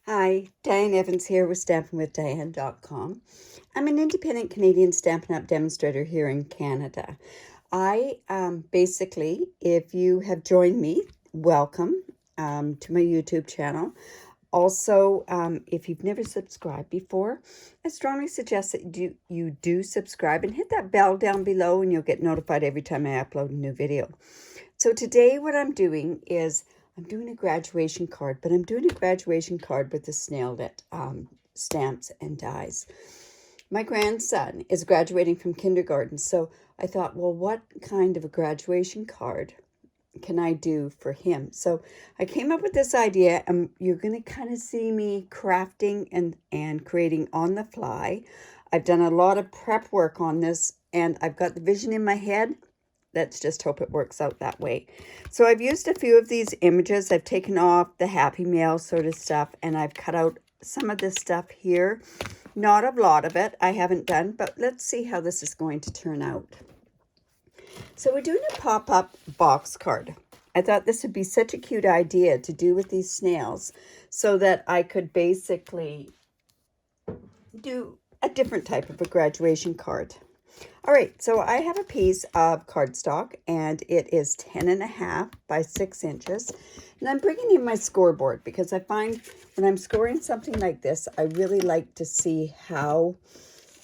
Hi, Diane Evans here with StampinWithDiane.com. I'm an independent Canadian Stampin' Up demonstrator here in Canada. I basically, if you have joined me, welcome to my YouTube channel. Also, if you've never subscribed before, I strongly suggest that you do subscribe and hit that bell down below and you'll get notified every time I upload a new video. So today what I'm doing is I'm doing a graduation card, but I'm doing a graduation card with the snail that stamps and dies. My grandson is graduating from kindergarten, so I thought, well, what kind of a graduation card can I do for him? So I came up with this idea, and you're going to kind of see me crafting and creating on the fly. I've done a lot of prep work on this, and I've got the vision in my head. Let's just hope it works out that way. So I've used a few of these images. I've taken off the Happy Mail sort of stuff, and I've cut out some of this stuff here. Not a lot of it I haven't done, but let's see how this is going to turn out. So we're doing a pop-up box card. I thought this would be such a cute idea to do with these snails so that I could basically do a different type of a graduation card. All right, so I have a piece of cardstock, and it is 10.5 by 6 inches. And I'm bringing in my scoreboard because I find when I'm scoring something like this, I really like to see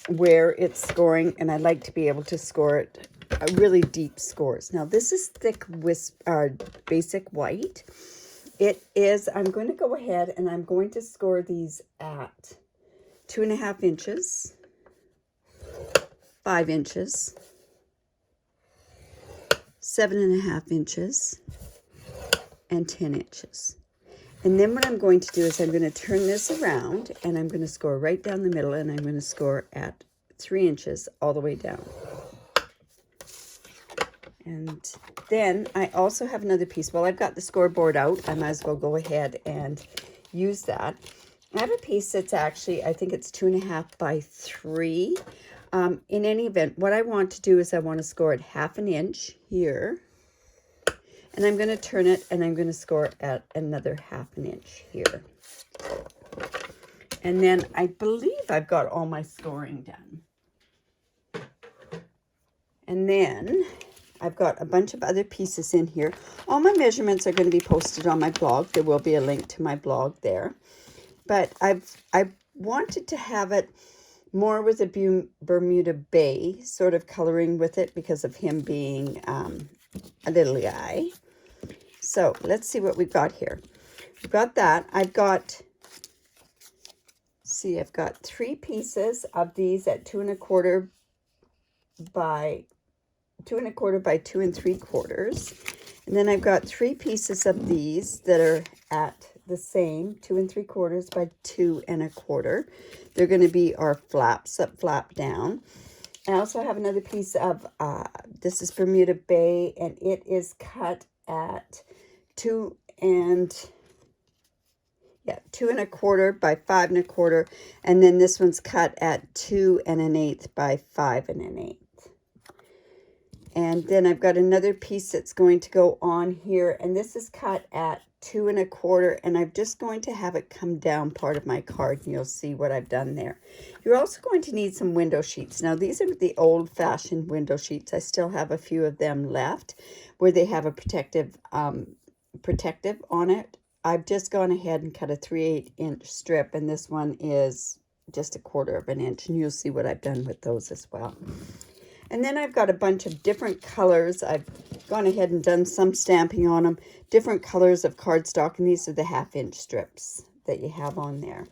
where it's scoring, and I like to be able to score it really deep scores. Now, this is thick basic white. It is, I'm going to go ahead and I'm going to score these at 2.5 inches. 5 inches, 7.5 inches, and 10 inches. And then what I'm going to do is I'm going to turn this around and I'm going to score right down the middle, and I'm going to score at 3 inches all the way down. And then I also have another piece. Well, I've got the scoreboard out. I might as well go ahead and use that. I have a piece that's actually, I think it's 2.5 by 3. In any event, what I want to do is I want to score it 1/2 inch here. And I'm going to turn it and I'm going to score it at another 1/2 inch here. And then I believe I've got all my scoring done. And then I've got a bunch of other pieces in here. All my measurements are going to be posted on my blog. There will be a link to my blog there. But I wanted to have it more with a Bermuda Bay sort of coloring with it because of him being a little guy. So let's see what we've got here. We've got that. I've got 3 pieces of these at 2 1/4 by 2 1/4 by 2 3/4. And then I've got 3 pieces of these that are at the same 2 3/4 by 2 1/4. They're going to be our flaps that flap down. I also have another piece of this is Bermuda Bay, and it is cut at 2 1/4 by 5 1/4, and then this one's cut at 2 1/8 by 5 1/8. And then I've got another piece that's going to go on here, and this is cut at 2 1/4, and I'm just going to have it come down part of my card, and you'll see what I've done there. You're also going to need some window sheets. Now, these are the old-fashioned window sheets. I still have a few of them left where they have a protective on it. I've just gone ahead and cut a 3/8 inch strip, and this one is just 1/4 inch, and you'll see what I've done with those as well. And then I've got a bunch of different colors. I've gone ahead and done some stamping on them. Different colors of cardstock, and these are the 1/2 inch strips that you have on there.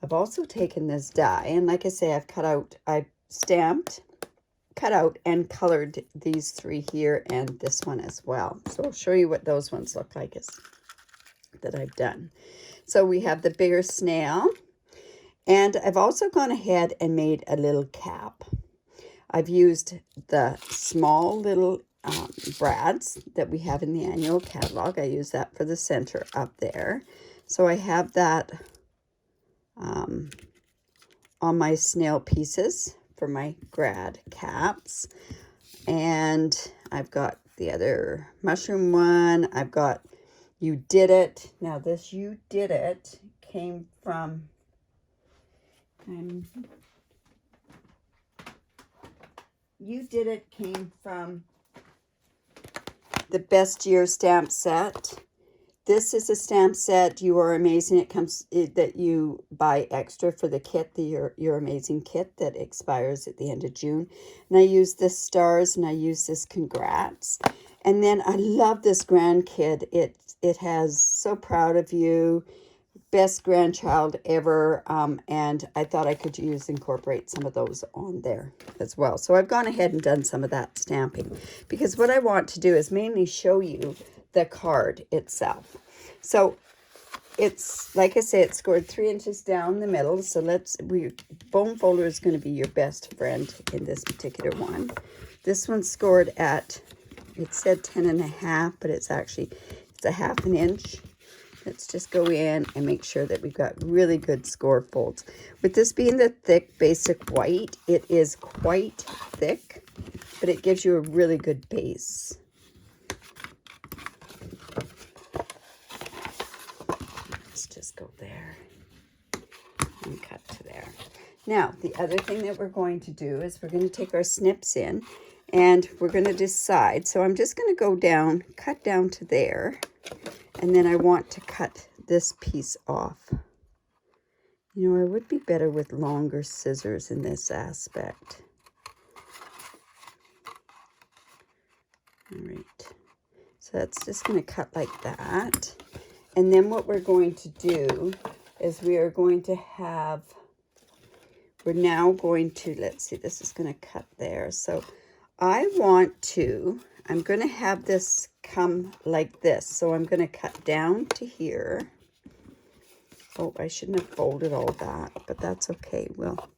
I've also taken this die, and like I say, I've stamped, cut out, and colored these 3 here and this one as well. So I'll show you what those ones look like that I've done. So we have the bigger snail, and I've also gone ahead and made a little cap. I've used the small little brads that we have in the annual catalog. I use that for the center up there. So I have that on my snail pieces for my grad caps. And I've got the other mushroom one. I've got You Did It. Now this You Did It came from, You Did It came from the Best Year stamp set. This is a stamp set, You Are Amazing. It comes that you buy extra for the kit, the You're Amazing kit that expires at the end of June. And I use this stars and I use this congrats. And then I love this grandkid. It has so proud of you, best grandchild ever. And I thought I could incorporate some of those on there as well. So I've gone ahead and done some of that stamping because what I want to do is mainly show you the card itself. So it's, like I say, it's scored 3 inches down the middle. So bone folder is going to be your best friend in this particular one. This one's scored at, it said 10.5, but it's a 1/2 inch. Let's just go in and make sure that we've got really good score folds. With this being the thick basic white, it is quite thick, but it gives you a really good base. Let's just go there and cut to there. Now, the other thing that we're going to do is we're going to take our snips in and we're going to decide. So I'm just going to go down, cut down to there. And then I want to cut this piece off. You know, I would be better with longer scissors in this aspect. All right. So that's just going to cut like that. And then what we're going to do is we're now going to, let's see, this is going to cut there. So I'm going to have this come like this. So I'm going to cut down to here. Oh, I shouldn't have folded all that, but that's okay. Well,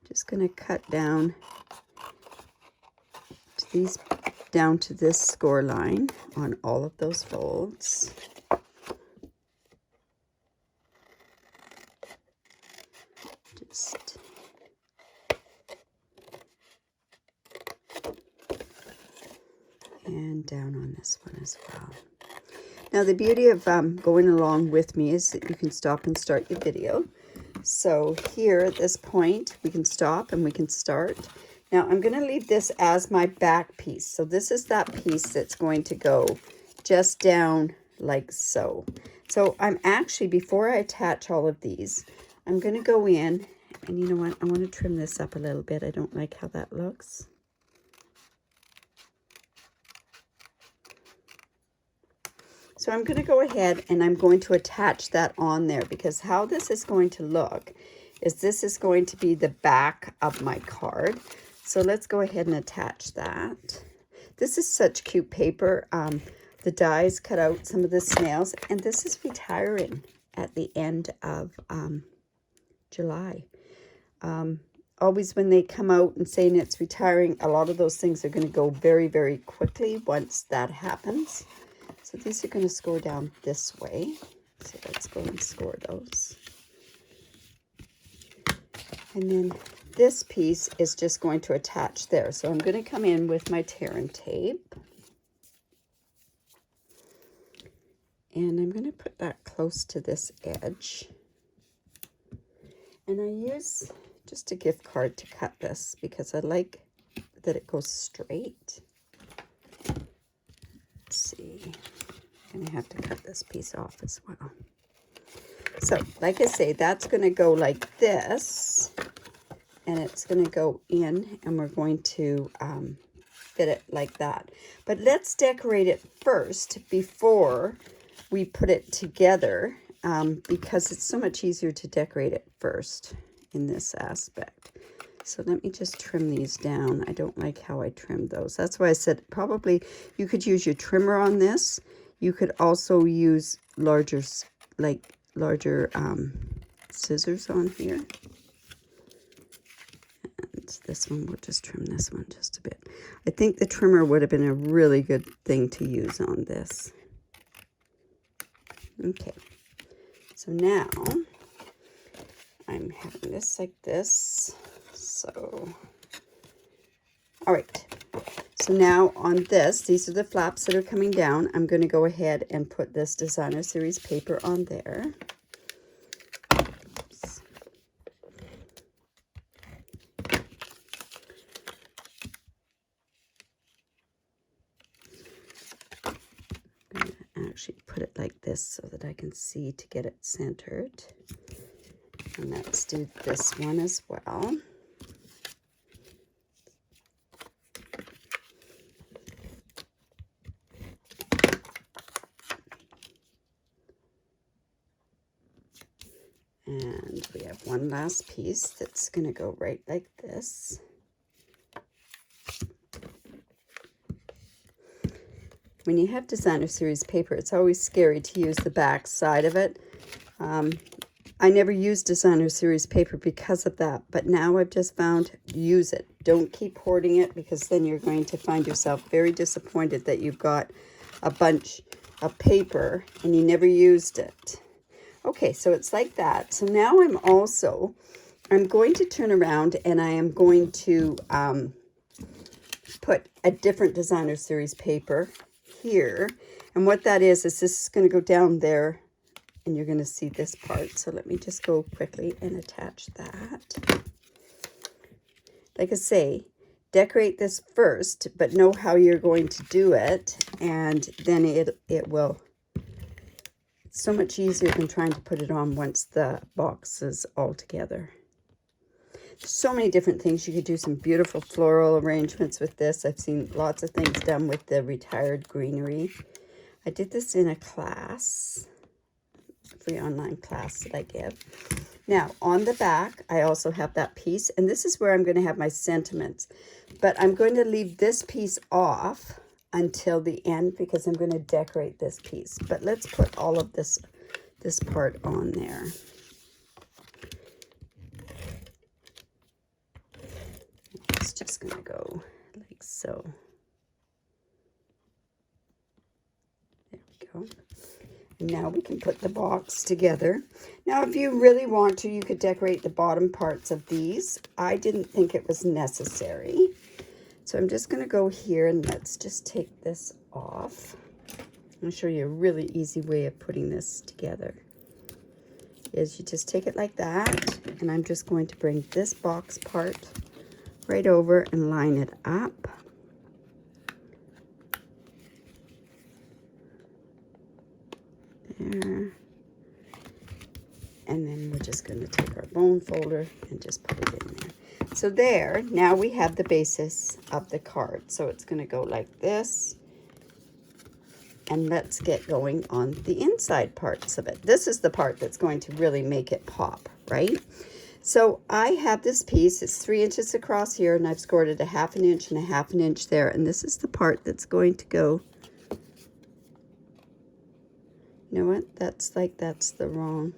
just going to cut down to this score line on all of those folds. And down on this one as well. Now the beauty of going along with me is that you can stop and start your video. So here at this point we can stop and we can start. Now I'm going to leave this as my back piece. So this is that piece that's going to go just down like so. So I'm actually, before I attach all of these, I'm going to go in and you know what, I want to trim this up a little bit. I don't like how that looks. So I'm going to go ahead and I'm going to attach that on there because how this is going to look is this is going to be the back of my card. So let's go ahead and attach that. This is such cute paper. The dies cut out some of the snails, and this is retiring at the end of July. Always when they come out and saying it's retiring, a lot of those things are going to go very, very quickly once that happens. So these are going to score down this way. So let's go and score those. And then this piece is just going to attach there. So I'm going to come in with my tear and tape. And I'm going to put that close to this edge. And I use just a gift card to cut this because I like that it goes straight. Let's see. I'm going to have to cut this piece off as well. So, like I say, that's going to go like this. And it's going to go in, and we're going to fit it like that. But let's decorate it first before we put it together, because it's so much easier to decorate it first in this aspect. So let me just trim these down. I don't like how I trimmed those. That's why I said probably you could use your trimmer on this. You could also use larger scissors on here. And this one, we'll just trim this one just a bit. I think the trimmer would have been a really good thing to use on this. Okay, so now I'm having this like this. So, all right. So now on this, these are the flaps that are coming down. I'm going to go ahead and put this designer series paper on there. Oops. I'm going to actually put it like this so that I can see to get it centered. And let's do this one as well. And we have one last piece that's going to go right like this. When you have designer series paper, it's always scary to use the back side of it. I never used designer series paper because of that, but now I've just found use it. Don't keep hoarding it, because then you're going to find yourself very disappointed that you've got a bunch of paper and you never used it. Okay, so it's like that. So now I'm going to turn around and I am going to put a different designer series paper here. And what that is this is going to go down there and you're going to see this part. So let me just go quickly and attach that. Like I say, decorate this first, but know how you're going to do it. And then it will... so much easier than trying to put it on once the box is all together. So many different things. You could do some beautiful floral arrangements with this. I've seen lots of things done with the retired greenery. I did this in a class, a free online class that I give. Now, on the back, I also have that piece, and this is where I'm going to have my sentiments. But I'm going to leave this piece off until the end because I'm going to decorate this piece. But let's put all of this part on there. It's just going to go like so. There we go. And now we can put the box together. Now, if you really want to, you could decorate the bottom parts of these. I didn't think it was necessary. So I'm just going to go here and let's just take this off. I'll show you a really easy way of putting this together. Is you just take it like that, and I'm just going to bring this box part right over and line it up. There. And then we're just going to take our bone folder and just put it in there. So there, now we have the basis of the card. So it's going to go like this. And let's get going on the inside parts of it. This is the part that's going to really make it pop, right? So I have this piece. It's 3 inches across here, and I've scored it 1/2 inch and 1/2 inch there. And this is the part that's going to go... You know what? That's the wrong...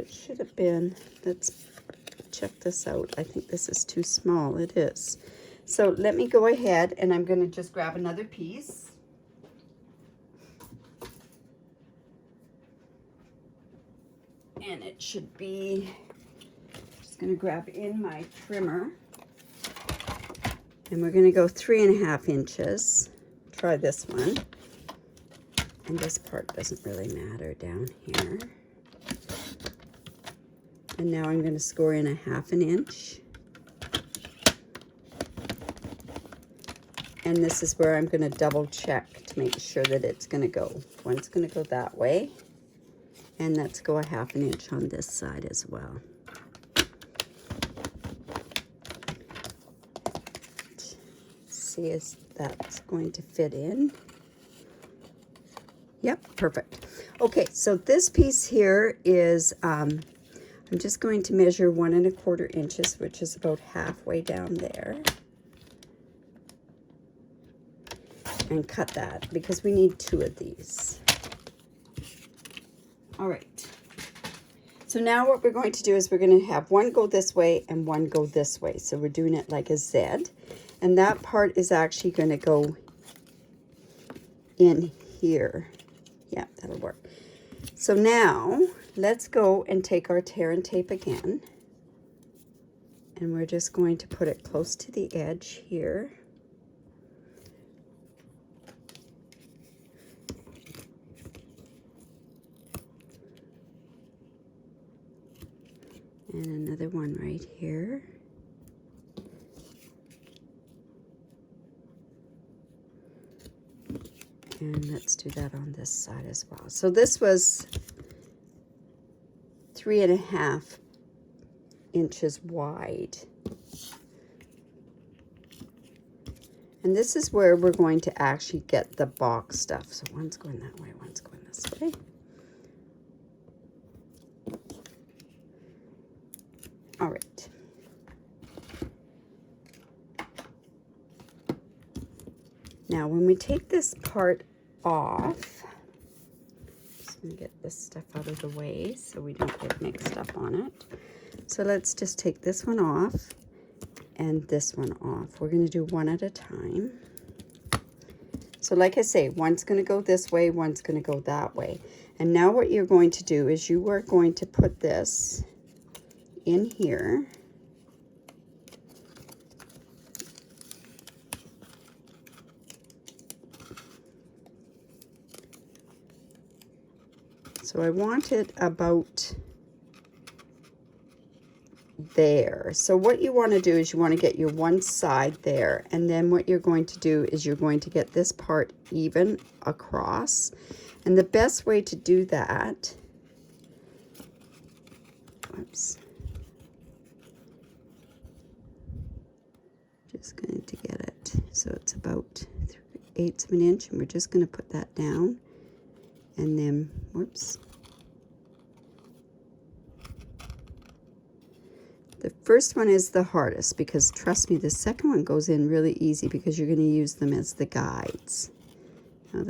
Should have been. Let's check this out. I think this is too small. It is. So let me go ahead and I'm going to just grab another piece. And it should be, just going to grab in my trimmer. And we're going to go 3.5 inches. Try this one. And this part doesn't really matter down here. And now I'm going to score in 1/2 inch. And this is where I'm going to double check to make sure that it's going to go. One's going to go that way. And let's go 1/2 inch on this side as well. See if that's going to fit in. Yep, perfect. Okay, so this piece here is... I'm just going to measure 1 1/4 inches, which is about halfway down there. And cut that because we need 2 of these. All right. So now what we're going to do is we're going to have one go this way and one go this way. So we're doing it like a Z. And that part is actually going to go in here. Yeah, that'll work. So now let's go and take our tear and tape again. And we're just going to put it close to the edge here. And another one right here. And let's do that on this side as well. So this was 3.5 inches wide. And this is where we're going to actually get the box stuff. So one's going that way, one's going this way. All right. Now when we take this part off, just going to get this stuff out of the way so we don't get mixed up on it. So let's just take this one off and this one off. We're going to do one at a time. So like I say, one's going to go this way, one's going to go that way. And now what you're going to do is you are going to put this in here. So I want it about there. So what you want to do is you want to get your one side there, and then what you're going to do is you're going to get this part even across. And the best way to do that, oops, just going to get it so it's about 3/8 of an inch, and we're just going to put that down. And then, whoops. The first one is the hardest because trust me, the second one goes in really easy because you're going to use them as the guides. Now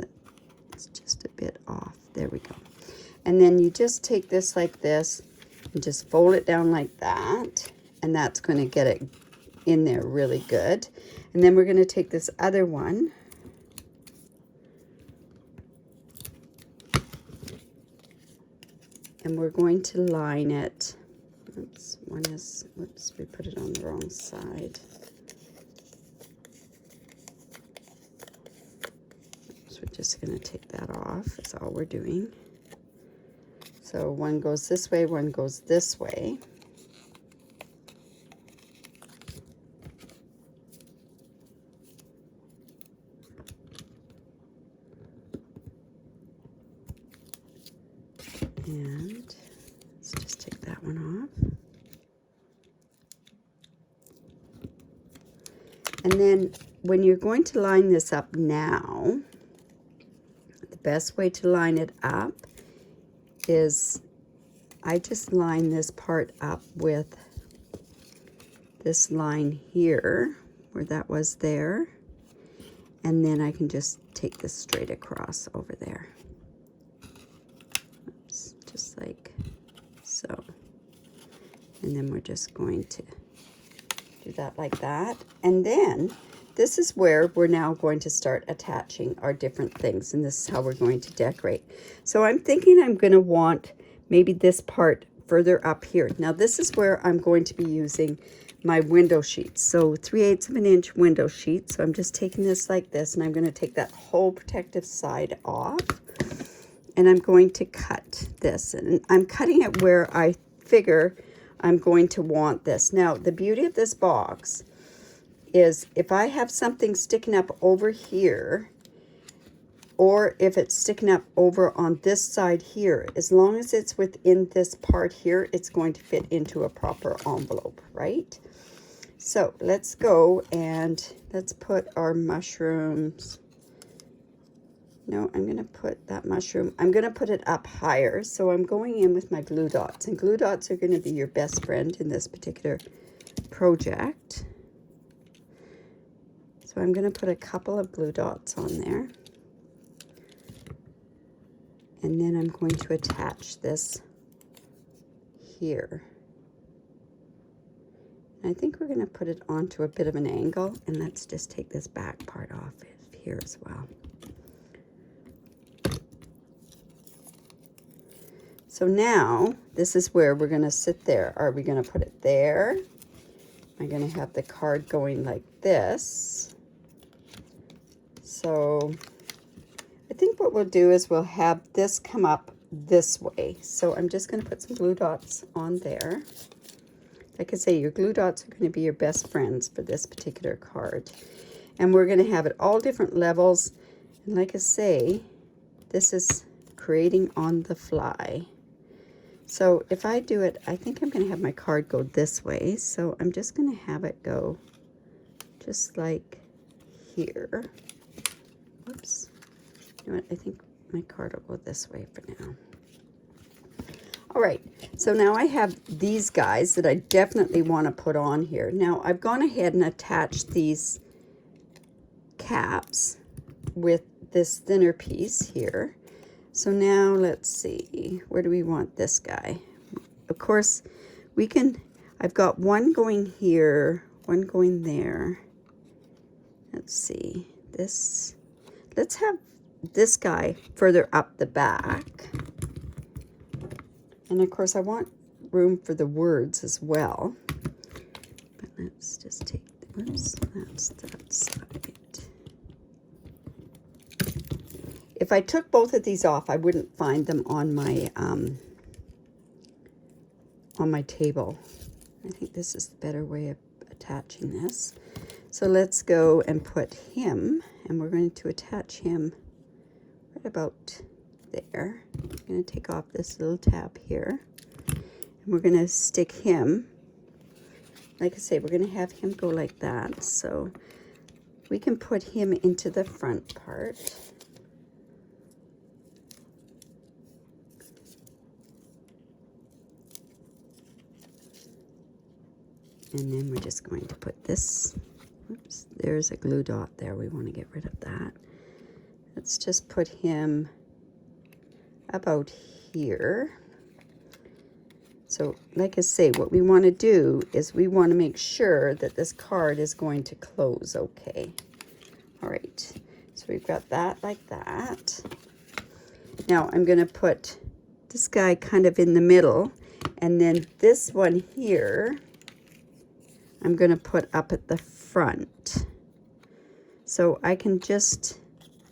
that's just a bit off. There we go. And then you just take this like this and just fold it down like that. And that's going to get it in there really good. And then we're going to take this other one. And we're going to line it. Oops, one is, whoops, we put it on the wrong side. So we're just going to take that off. That's all we're doing. So one goes this way, one goes this way. And let's just take that one off. And then when you're going to line this up now, the best way to line it up is I just line this part up with this line here, where that was there. And then I can just take this straight across over there. Just like so. And then we're just going to do that like that. And then this is where we're now going to start attaching our different things, and this is how we're going to decorate. So I'm thinking I'm going to want maybe this part further up here. Now this is where I'm going to be using my window sheets. So 3/8 of an inch window sheet. So I'm just taking this like this, and I'm going to take that whole protective side off. And I'm going to cut this, and I'm cutting it where I figure I'm going to want this. Now, the beauty of this box is if I have something sticking up over here, or if it's sticking up over on this side here, as long as it's within this part here, it's going to fit into a proper envelope, right? So let's go and let's put our mushrooms. No, I'm going to put that mushroom, I'm going to put it up higher. So I'm going in with my glue dots, and glue dots are going to be your best friend in this particular project. So I'm going to put a couple of glue dots on there. And then I'm going to attach this here. And I think we're going to put it onto a bit of an angle, and let's just take this back part off here as well. So now, this is where we're going to sit there. Are we going to put it there? I'm going to have the card going like this. So I think what we'll do is we'll have this come up this way. So I'm just going to put some glue dots on there. Like I say, your glue dots are going to be your best friends for this particular card. And we're going to have it all different levels. And like I say, this is creating on the fly. So if I do it, I think I'm going to have my card go this way. So I'm just going to have it go just like here. Whoops. You know what? I think my card will go this way for now. All right, so now I have these guys that I definitely want to put on here. Now I've gone ahead and attached these caps with this thinner piece here. So now let's see, where do we want this guy? Of course, we can, I've got one going here, one going there. Let's see, this, let's have this guy further up the back. And of course I want room for the words as well. But let's just take, whoops, that's that side. If I took both of these off, I wouldn't find them on my table. I think this is the better way of attaching this. So let's go and put him, and we're going to attach him right about there. I'm going to take off this little tab here, and we're going to stick him. Like I say, we're going to have him go like that, so we can put him into the front part. And then we're just going to put this, oops, there's a glue dot there. We want to get rid of that. Let's just put him about here. So like I say, what we want to do is we want to make sure that this card is going to close okay. All right, so we've got that like that. Now I'm going to put this guy kind of in the middle, and then this one here I'm going to put up at the front. So I can just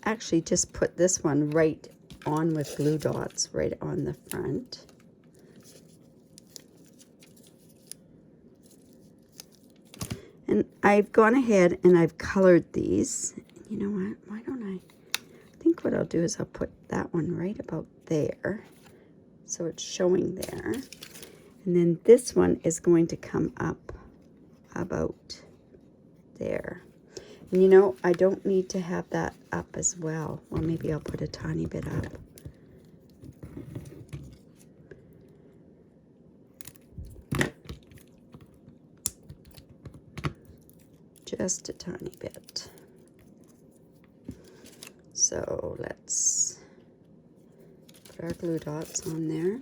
actually just put this one right on with glue dots right on the front. And I've gone ahead and I've colored these. You know what? Why don't I think what I'll do is I'll put that one right about there. So it's showing there. And then this one is going to come up about there. And you know, I don't need to have that up as well. Well, maybe I'll put a tiny bit up. Just a tiny bit. So let's put our glue dots on there.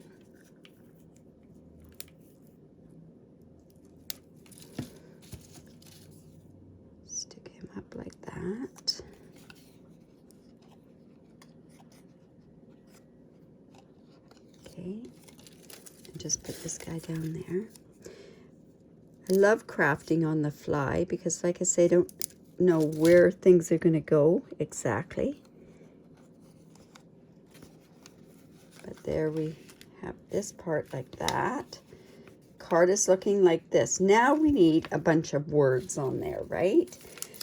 Like that. Okay, and just put this guy down there. I love crafting on the fly because, like I say, I don't know where things are going to go exactly. But there we have this part like that. Card is looking like this. Now we need a bunch of words on there, right?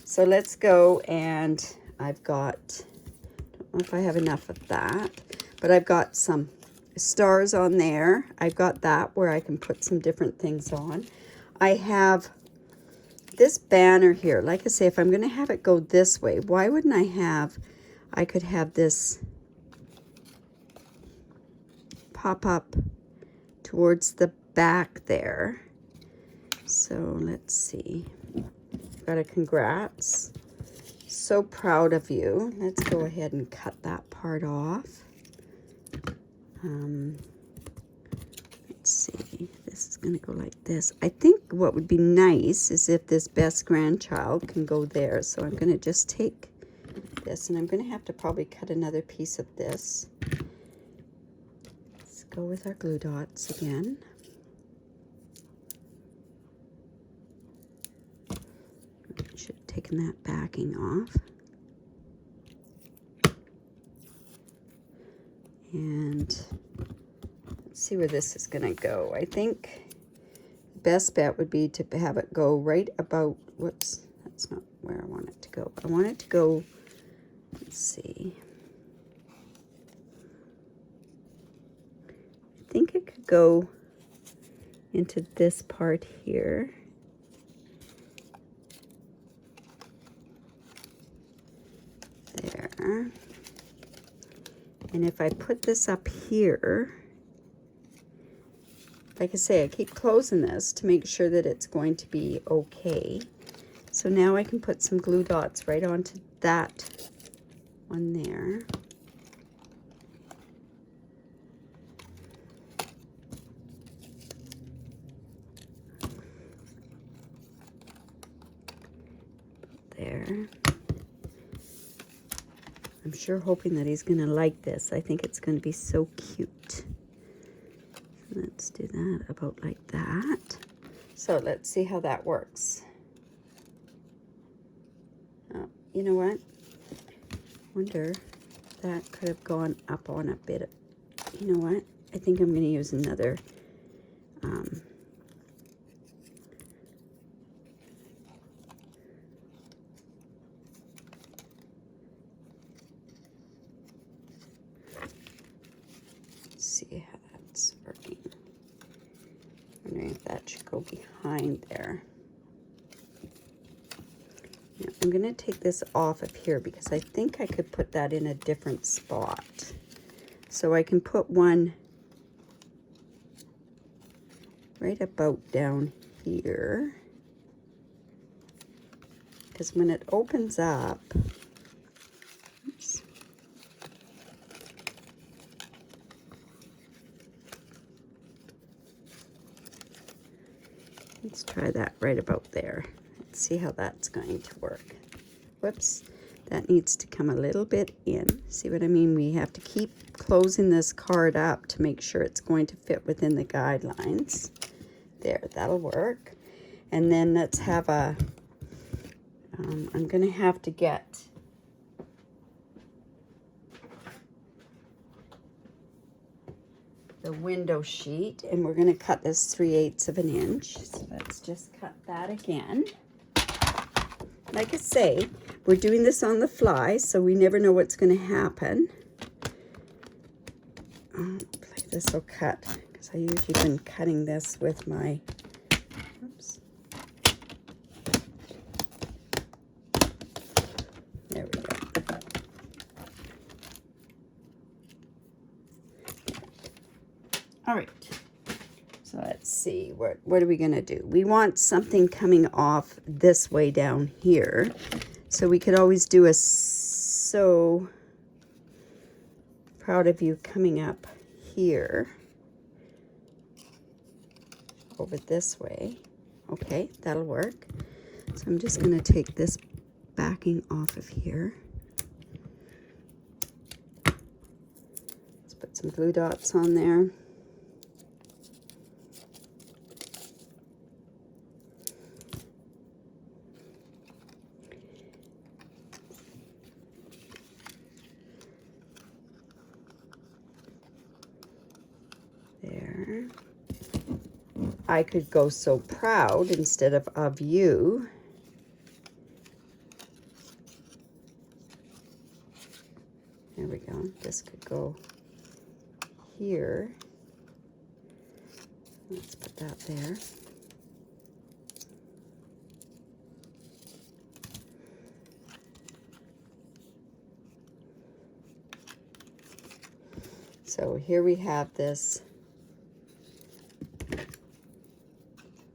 So let's go, and I've got, I don't know if I have enough of that, but I've got some stars on there. I've got that where I can put some different things on. I have this banner here. Like I say, if I'm going to have it go this way, why wouldn't I could have this pop up towards the back there. So let's see. Got a congrats. So proud of you. Let's go ahead and cut that part off. Let's see. This is going to go like this. I think what would be nice is if this best grandchild can go there. So I'm going to just take this, and I'm going to have to probably cut another piece of this. Let's go with our glue dots again. taking that backing off. And let's see where this is going to go. I think the best bet would be to have it go right about, whoops, that's not where I want it to go. I want it to go, let's see. I think it could go into this part here. There. And if I put this up here, like I say, I keep closing this to make sure that it's going to be okay. So now I can put some glue dots right onto that one there. There. I'm sure hoping that he's going to like this. I think it's going to be so cute. Let's do that about like that. So let's see how that works. Oh, you know what? Wonder if that could have gone up on a bit of, you know what? I think I'm going to use another see how that's working. Wondering if that should go behind there. Now, I'm going to take this off of here because I think I could put that in a different spot. So I can put one right about down here. Because when it opens up, oops, let's try that right about there. Let's see how that's going to work. Whoops, that needs to come a little bit in. See what I mean? We have to keep closing this card up to make sure it's going to fit within the guidelines. There, that'll work. And then let's have a, I'm going to have to get the window sheet, and we're going to cut this 3/8 of an inch. So let's just cut that again. Like I say, we're doing this on the fly, so we never know what's going to happen. Hopefully this will cut, because I usually been cutting this with my, oops. There we go. All right. So let's see, what are we going to do? We want something coming off this way down here. So we could always do a so proud of you coming up here over this way. Okay, that'll work. So I'm just going to take this backing off of here. Let's put some glue dots on there. There. I could go so proud instead of you. There we go. This could go here. Let's put that there. So here we have this.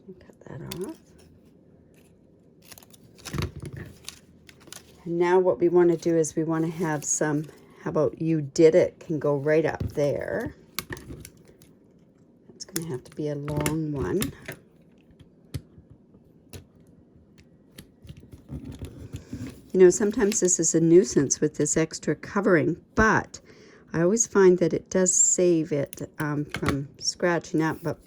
Cut that off. And now what we want to do is we want to have some, how about you did it, can go right up there. That's going to have to be a long one. You know, sometimes this is a nuisance with this extra covering, but I always find that it does save it from scratching up, but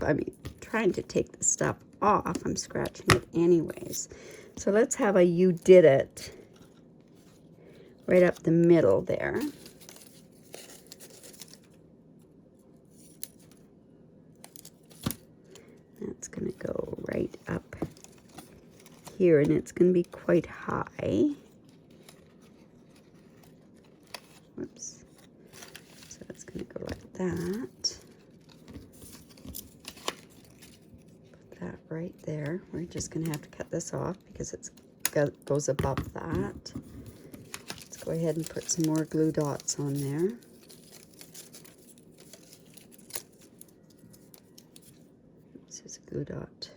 I mean, trying to take the stuff off, I'm scratching it anyways. So let's have a you did it right up the middle there. That's going to go right up here, and it's going to be quite high. Whoops. So it's going to go like that. Put that right there. We're just going to have to cut this off because it goes above that. Let's go ahead and put some more glue dots on there. This is a glue dot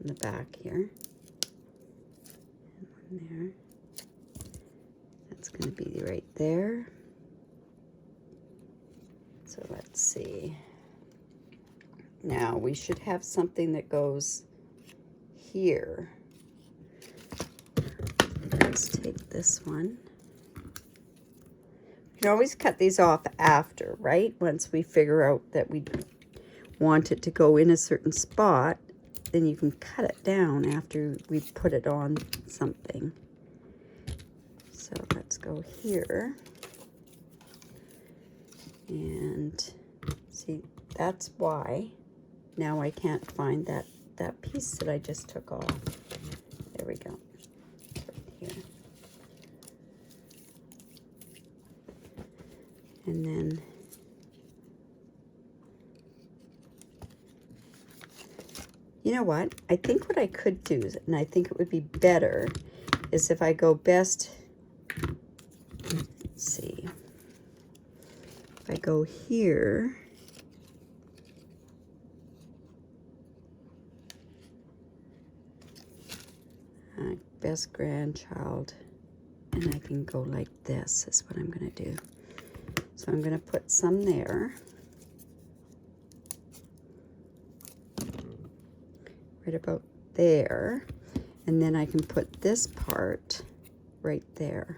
on the back here. And one there. That's going to be right there. So let's see. Now we should have something that goes here. Let's take this one. You can always cut these off after, right? Once we figure out that we want it to go in a certain spot, then you can cut it down after we put it on something. So let's go here. And see, that's why now I can't find that piece that I just took off. There we go. Right here. And then you know what? I think what I could do, and I think it would be better, is if I go best, let's see, if I go here, best grandchild, and I can go like this is what I'm going to do. So I'm going to put some there. Right about there. And then I can put this part right there.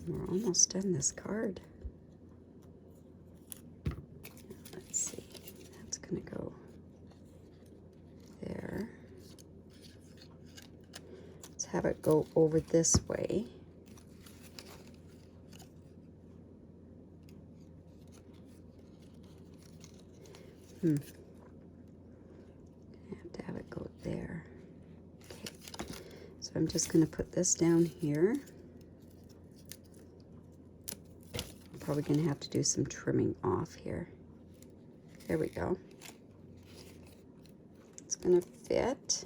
We're almost done this card. Let's see. That's going to go there. Let's have it go over this way. I have to have it go there. Okay. So I'm just going to put this down here. I'm probably going to have to do some trimming off here. There we go. It's going to fit.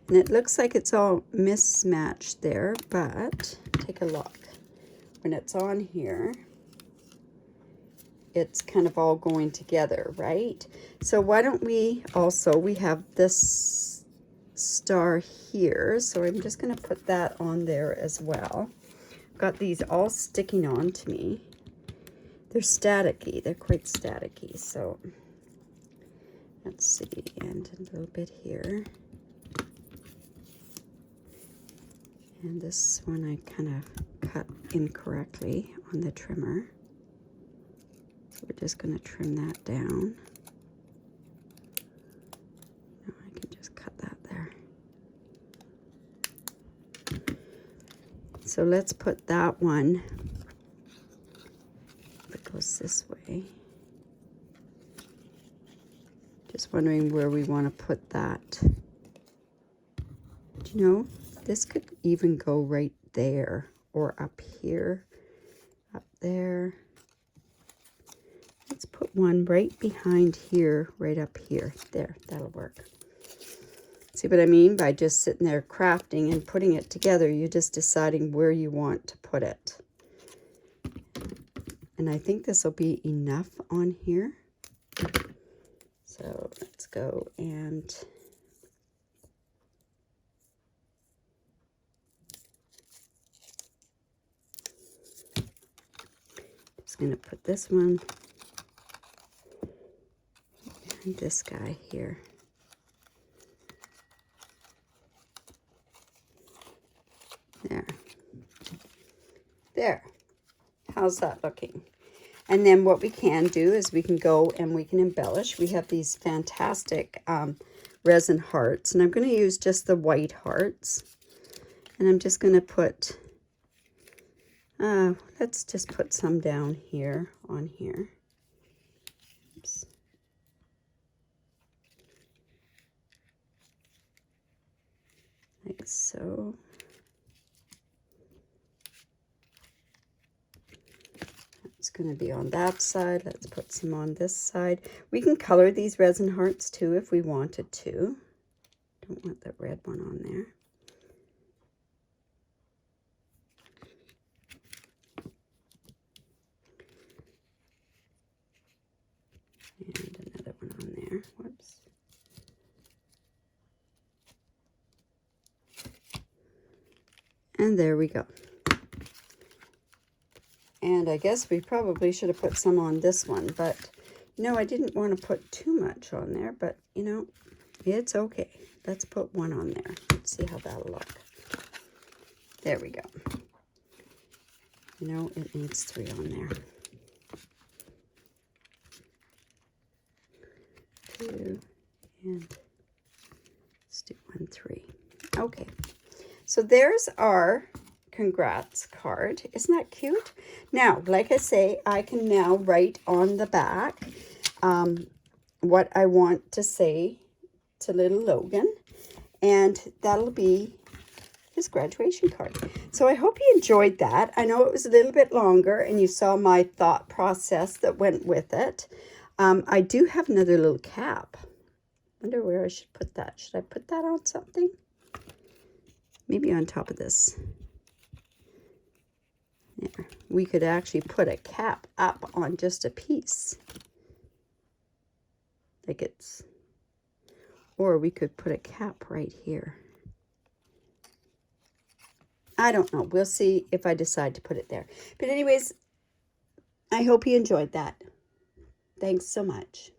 And it looks like it's all mismatched there, but take a look. When it's on here, it's kind of all going together, right? So why don't we also, we have this star here, so I'm just going to put that on there as well. Got these all sticking on to me. They're staticky, they're quite staticky, so let's see, and a little bit here. And this one I kind of cut incorrectly on the trimmer. So we're just going to trim that down. No, I can just cut that there. So let's put that one, if it goes this way. Just wondering where we want to put that. Do you know, this could even go right there or up here, up there. Let's put one right behind here, right up here. There, that'll work. See what I mean? By just sitting there crafting and putting it together, you're just deciding where you want to put it. And I think this will be enough on here. So let's go and just going to put this one and this guy here. There. There. How's that looking? And then what we can do is we can go and we can embellish. We have these fantastic resin hearts, and I'm going to use just the white hearts. And I'm just going to put, let's just put some down here, on here. Oops. Like so. It's going to be on that side. Let's put some on this side. We can color these resin hearts too if we wanted to. Don't want that red one on there. And another one on there. Whoops. And there we go. And I guess we probably should have put some on this one, but no, I didn't want to put too much on there, but you know, it's okay. Let's put one on there. Let's see how that'll look. There we go. You know, it needs 3 on there. 2, and let's do 1, 3. Okay, so there's our congrats card. Isn't that cute? Now, like I say, I can now write on the back what I want to say to little Logan, and that'll be his graduation card. So I hope you enjoyed that. I know it was a little bit longer, and you saw my thought process that went with it. I do have another little cap. Wonder where I should put that. Should I put that on something? Maybe on top of this. There. We could actually put a cap up on just a piece. Like it's, or we could put a cap right here. I don't know. We'll see if I decide to put it there. But anyways, I hope you enjoyed that. Thanks so much.